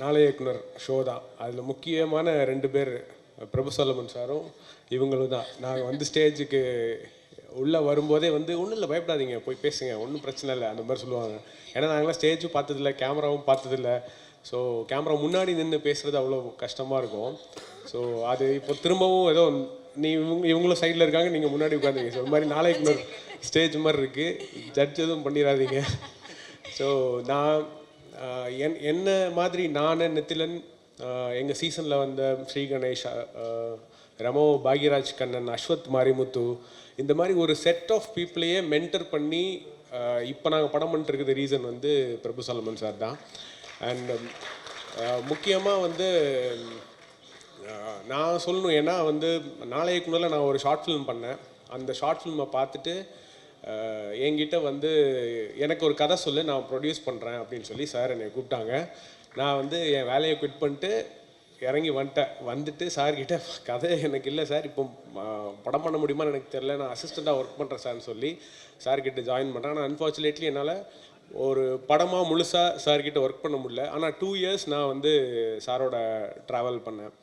நாளைய இயக்குனர் ஷோ தான். அதில் முக்கியமான 2 பேர் பிரபு சோலமன் சாரும் இவங்களும் தான். நாங்கள் வந்து ஸ்டேஜுக்கு உள்ளே வரும்போதே வந்து ஒன்றும் இல்லை, பயப்படாதீங்க, போய் பேசுங்க, ஒன்றும் பிரச்சனை இல்லை அந்த மாதிரி சொல்லுவாங்க. ஏன்னா நாங்களாம் ஸ்டேஜும் பார்த்ததில்ல, கேமராவும் பார்த்ததில்ல. ஸோ கேமரா முன்னாடி நின்று பேசுகிறது அவ்வளோ கஷ்டமாக இருக்கும். ஸோ அது இப்போ திரும்பவும் ஏதோ இவங்களும் சைடில் இருக்காங்க, நீங்கள் முன்னாடி உட்காந்துங்க. ஸோ இது மாதிரி நாளைக்கு ஸ்டேஜ் மாதிரி இருக்குது, ஜட்ஜ் எதுவும் பண்ணிடாதீங்க. ஸோ நான் என்ன மாதிரி நான் நித்திலன், எங்கள் சீசனில் வந்த ஸ்ரீ கணேஷ், ரமோ, பாக்யராஜ் கண்ணன், அஸ்வத் மாரிமுத்து, இந்த மாதிரி ஒரு செட் ஆஃப் பீப்புளையே மென்டர் பண்ணி இப்போ நாங்கள் படம் பண்ணிட்டுருக்குது ரீசன் வந்து பிரபு சோலமன் சார் தான். அண்ட் முக்கியமாக வந்து நான் சொல்லணும், ஏன்னா வந்து நாளைக்கு முதல்ல நான் ஒரு ஷார்ட் ஃபிலிம் பண்ணேன். அந்த ஷார்ட் ஃபிலிமை பார்த்துட்டு என்கிட்ட வந்து எனக்கு ஒரு கதை சொல்லு, நான் ப்ரொடியூஸ் பண்ணுறேன் அப்படின்னு சொல்லி சார் என்னை கூப்பிட்டாங்க. நான் வந்து என் வேலையை குவிட் பண்ணிட்டு இறங்கி வந்துட்டு சார்கிட்ட கதை எனக்கு இல்லை சார், இப்போ படம் பண்ண முடியுமான்னு எனக்கு தெரில, நான் அசிஸ்டண்ட்டாக ஒர்க் பண்ணுறேன் சார்னு சொல்லி சார்கிட்ட ஜாயின் பண்ணுறேன். ஆனால் அன்ஃபார்ச்சுனேட்லி என்னால் ஒரு படமாக முழுசாக சார்கிட்ட ஒர்க் பண்ண முடியல. ஆனால் 2 இயர்ஸ் நான் வந்து சாரோட ட்ராவல் பண்ணேன்.